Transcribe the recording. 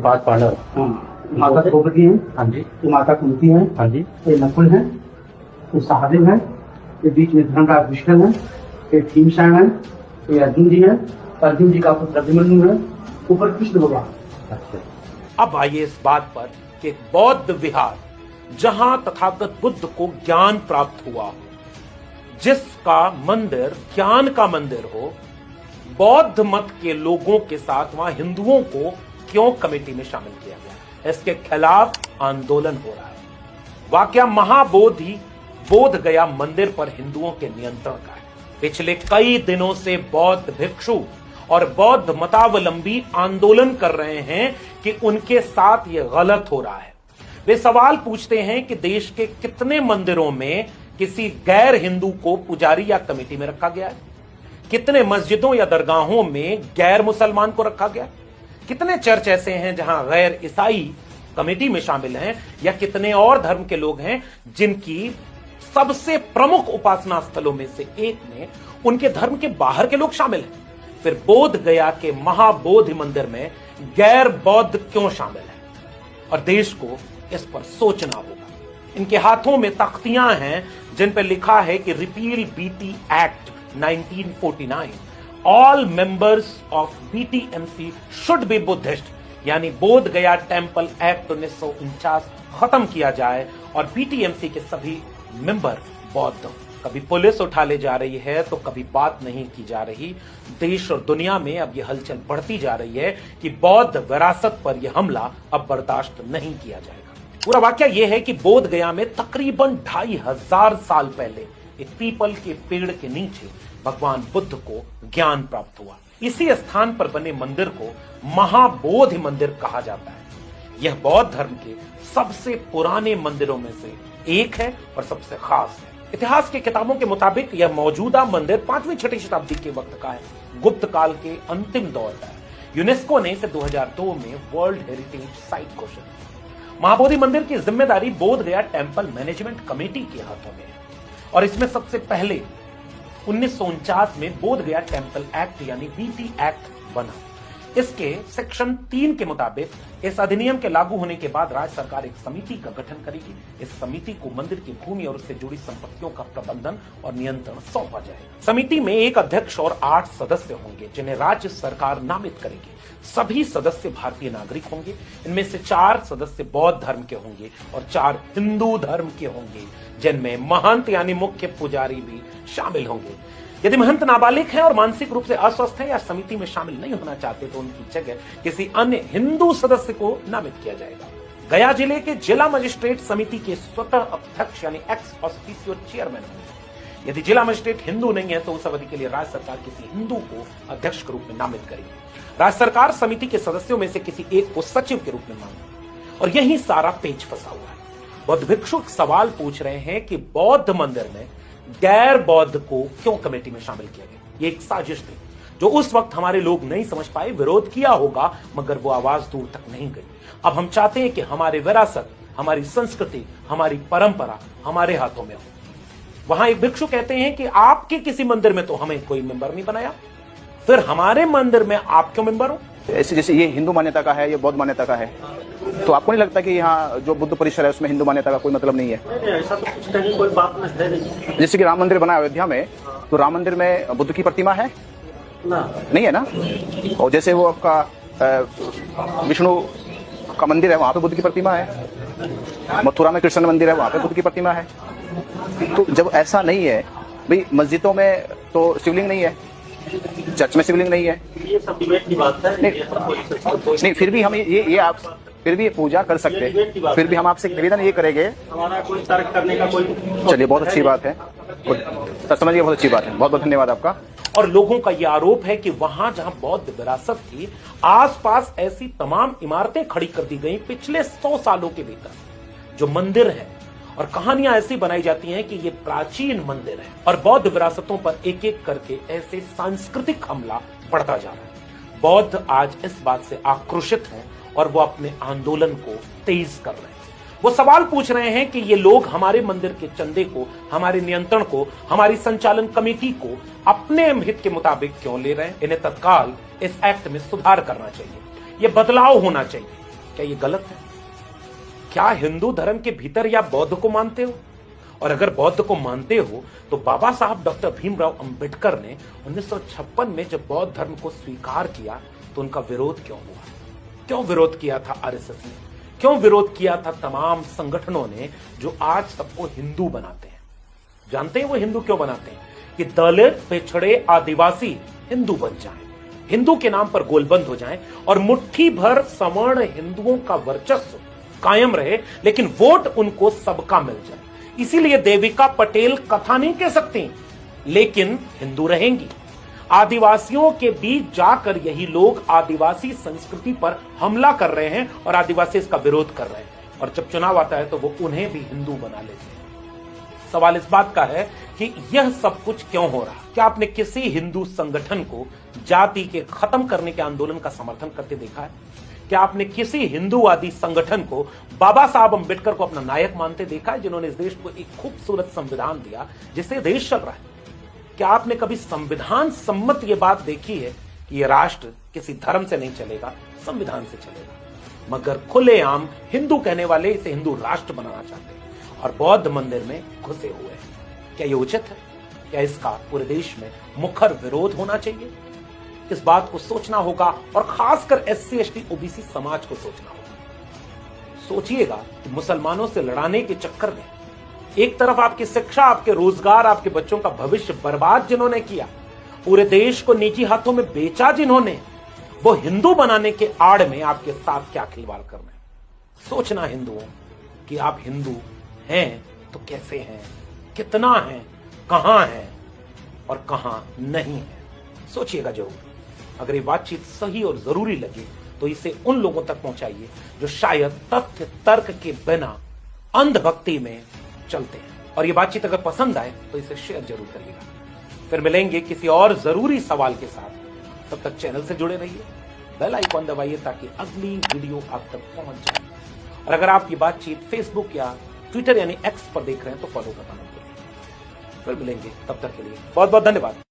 5 पांडव। माता द्रौपदी है। हाँ जी। ये माता कुंती है। हाँ जी। ये नकुल है। ये सहदेव है। ये बीच में धर्मराज विष्णु है। ये भीमसेन है। ये अर्जुन जी है। अर्जुन जी का पुत्र अभिमन्यु है। ऊपर कृष्ण भगवान। अच्छा। अब आइए इस बात पर कि बौद्ध विहार जहां तथागत बुद्ध को ज्ञान प्राप्त हुआ, जिसका मंदिर ज्ञान का मंदिर हो, बौद्ध मत के लोगों के साथ वहां हिंदुओं को क्यों कमेटी में शामिल किया गया? इसके खिलाफ आंदोलन हो रहा है। वाकया महाबोधि बोध गया मंदिर पर हिंदुओं के नियंत्रण का है। पिछले कई दिनों से बौद्ध भिक्षु और बौद्ध मतावलंबी आंदोलन कर रहे हैं कि उनके साथ यह गलत हो रहा है। वे सवाल पूछते हैं कि देश के कितने मंदिरों में किसी गैर हिंदू को पुजारी या कमेटी में रखा गया है? कितने मस्जिदों या दरगाहों में गैर मुसलमान को रखा गया? कितने चर्च ऐसे हैं जहां गैर ईसाई कमेटी में शामिल हैं? या कितने और धर्म के लोग हैं जिनकी सबसे प्रमुख उपासना स्थलों में से एक में उनके धर्म के बाहर के लोग शामिल हैं? फिर बोध गया के महाबोधि मंदिर में गैर बौद्ध क्यों शामिल है? और देश को इस पर सोचना होगा। इनके हाथों में तख्तियां हैं जिन पर लिखा है कि repeal BT act 1949, all members of BTMC should be Buddhist, यानी बोध गया टेंपल एक्ट 1949 खत्म किया जाए और बीटीएमसी के सभी मेंबर बौद्ध हो। कभी पुलिस उठा ले जा रही है तो कभी बात नहीं की जा रही। देश और दुनिया में अब यह हलचल बढ़ती जा रही है कि बौद्ध विरासत पर यह हमला अब बर्दाश्त नहीं किया जाएगा। पूरा वाकया यह है कि बोध गया में तकरीबन 2500 साल पहले एक पीपल के पेड़ के नीचे भगवान बुद्ध को ज्ञान प्राप्त हुआ। इसी स्थान पर बने मंदिर को महाबोधि मंदिर कहा जाता है। यह बौद्ध धर्म के सबसे पुराने मंदिरों में से एक है और सबसे खास है। इतिहास की किताबों के मुताबिक यह मौजूदा मंदिर 5वीं-6वीं शताब्दी के वक्त का है, गुप्त काल के अंतिम दौर का है। यूनेस्को ने इसे 2002 में वर्ल्ड हेरिटेज साइट घोषित किया। महाबोधि मंदिर की जिम्मेदारी बोध गया टेंपल मैनेजमेंट कमेटी के हाथों में है और इसमें सबसे पहले 1949 में बोध गया टेंपल एक्ट यानी बीटी एक्ट बना। इसके सेक्शन 3 के मुताबिक इस अधिनियम के लागू होने के बाद राज्य सरकार एक समिति का गठन करेगी। इस समिति को मंदिर की भूमि और उससे जुड़ी संपत्तियों का प्रबंधन और नियंत्रण सौंपा जाएगा। समिति में एक अध्यक्ष और 8 सदस्य होंगे जिन्हें राज्य सरकार नामित करेगी। सभी सदस्य भारतीय नागरिक होंगे। इनमें से 4 सदस्य बौद्ध धर्म के होंगे और 4 हिंदू धर्म के होंगे, जिनमें महंत यानी मुख्य पुजारी भी शामिल होंगे। यदि महंत नाबालिग हैं और मानसिक रूप से अस्वस्थ हैं या समिति में शामिल नहीं होना चाहते तो उनकी जगह किसी अन्य हिंदू सदस्य को नामित किया जाएगा। गया जिले के जिला मजिस्ट्रेट समिति के स्वतः अध्यक्ष यानी एक्स ऑफिशियो चेयरमैन होंगे। यदि जिला मजिस्ट्रेट हिंदू नहीं है तो उस अवधि के लिए राज्य सरकार किसी हिंदू को अध्यक्ष के रूप में नामित करेगी। राज्य सरकार समिति के सदस्यों में से किसी एक को सचिव के रूप में मांगेगी और यही सारा पेच फंसा हुआ है। बौद्ध भिक्षु सवाल पूछ रहे हैं कि बौद्ध मंदिर में गैर बौद्ध को क्यों कमेटी में शामिल किया गया? ये एक साजिश थी जो उस वक्त हमारे लोग नहीं समझ पाए, विरोध किया होगा मगर वो आवाज दूर तक नहीं गई। अब हम चाहते हैं कि हमारी विरासत, हमारी संस्कृति, हमारी परंपरा हमारे हाथों में हो। वहां एक भिक्षु कहते हैं कि आपके किसी मंदिर में तो हमें कोई मेंबर नहीं बनाया, फिर हमारे मंदिर में आप क्यों मेंबर हो? ऐसे जैसे ये हिंदू मान्यता का है, ये बौद्ध मान्यता का है, तो आपको नहीं लगता कि यहाँ जो बुद्ध परिसर है उसमें हिंदू मान्यता का कोई मतलब नहीं है? ऐसा तो कुछ नहीं, कोई बात नहीं। जैसे कि राम मंदिर बना अयोध्या में, तो राम मंदिर में बुद्ध की प्रतिमा है ना? नहीं है ना? और जैसे वो आपका विष्णु का मंदिर है, वहां पे बुद्ध की प्रतिमा है। मथुरा में कृष्ण मंदिर है, वहां पे बुद्ध की प्रतिमा है। तो जब ऐसा नहीं है भाई, मस्जिदों में तो शिवलिंग नहीं है, चर्च में शिवलिंग नहीं है, ये सब डिबेट की बात है। नहीं फिर भी हम ये आप फिर भी पूजा कर सकते हैं। फिर भी हम आपसे निवेदन ये करेंगे, हमारा कोई तर्क करने का कोई। चलिए बहुत अच्छी बात है, समझिए बहुत अच्छी बात है, बहुत बहुत धन्यवाद आपका। और लोगों का यह आरोप है कि वहां जहां बौद्ध विरासत थी, आसपास ऐसी तमाम इमारतें खड़ी कर दी गई पिछले 100 सालों के भीतर जो मंदिर है, और कहानियां ऐसी बनाई जाती हैं कि ये प्राचीन मंदिर है और बौद्ध विरासतों पर एक एक करके ऐसे सांस्कृतिक हमला बढ़ता जा रहा है। बौद्ध आज इस बात से आक्रोशित हैं और वो अपने आंदोलन को तेज कर रहे हैं। वो सवाल पूछ रहे हैं कि ये लोग हमारे मंदिर के चंदे को, हमारे नियंत्रण को, हमारी संचालन कमेटी को अपने हित के मुताबिक क्यों ले रहे हैं? इन्हें तत्काल इस एक्ट में सुधार करना चाहिए, ये बदलाव होना चाहिए। क्या ये गलत है? क्या हिंदू धर्म के भीतर या बौद्ध को मानते हो? और अगर बौद्ध को मानते हो तो बाबा साहब डॉक्टर भीमराव अंबेडकर ने 1956 में जब बौद्ध धर्म को स्वीकार किया तो उनका विरोध क्यों हुआ? क्यों विरोध किया था आरएसएस ने? क्यों विरोध किया था तमाम संगठनों ने जो आज सबको हिंदू बनाते हैं? जानते हैं वो हिंदू क्यों बनाते हैं? कि दलित, पिछड़े, आदिवासी हिंदू बन जाएं, हिंदू के नाम पर गोलबंद हो जाएं और मुट्ठी भर सवर्ण हिंदुओं का वर्चस्व कायम रहे, लेकिन वोट उनको सबका मिल जाए। इसीलिए देविका पटेल कथा नहीं कह सकती, लेकिन हिंदू रहेंगी। आदिवासियों के बीच जाकर यही लोग आदिवासी संस्कृति पर हमला कर रहे हैं और आदिवासी इसका विरोध कर रहे हैं, और जब चुनाव आता है तो वो उन्हें भी हिंदू बना लेते हैं। सवाल इस बात का है कि यह सब कुछ क्यों हो रहा? क्या आपने किसी हिंदू संगठन को जाति के खत्म करने के आंदोलन का समर्थन करते देखा है? क्या आपने किसी हिंदूवादी संगठन को बाबा साहब अंबेडकर को अपना नायक मानते देखा है, जिन्होंने इस देश को एक खूबसूरत संविधान दिया जिससे देश चल रहा है? क्या आपने कभी संविधान सम्मत यह बात देखी है कि यह राष्ट्र किसी धर्म से नहीं चलेगा, संविधान से चलेगा? मगर खुलेआम हिंदू कहने वाले इसे हिंदू राष्ट्र बनाना चाहते हैं और बौद्ध मंदिर में घुसे हुए हैं। क्या यह उचित है? क्या इसका पूरे देश में मुखर विरोध होना चाहिए? इस बात को सोचना होगा और खासकर SC ST OBC समाज को सोचना होगा। सोचिएगा कि मुसलमानों से लड़ाने के चक्कर में एक तरफ आपकी शिक्षा, आपके रोजगार, आपके बच्चों का भविष्य बर्बाद जिन्होंने किया, पूरे देश को निजी हाथों में बेचा जिन्होंने, वो हिंदू बनाने के आड़ में आपके साथ क्या खिलवाड़ कर रहे हैं। सोचना हिंदुओं कि आप हिंदू हैं तो कैसे हैं, कितना हैं, कहां हैं और कहां नहीं है। सोचिएगा जरूर। अगर ये बातचीत सही और जरूरी लगे तो इसे उन लोगों तक पहुंचाइए जो शायद तथ्य तर्क के बिना अंधभक्ति में चलते हैं। और ये बातचीत अगर पसंद आए तो इसे शेयर जरूर करिएगा। फिर मिलेंगे किसी और जरूरी सवाल के साथ। तब तक चैनल से जुड़े रहिए, बेल आइकॉन दबाइए ताकि अगली वीडियो आप तक पहुंच जाए। और अगर आप ये बातचीत फेसबुक या ट्विटर यानी X पर देख रहे हैं तो फॉलो करना मत भूलिए। फिर मिलेंगे, तब तक के लिए बहुत बहुत धन्यवाद।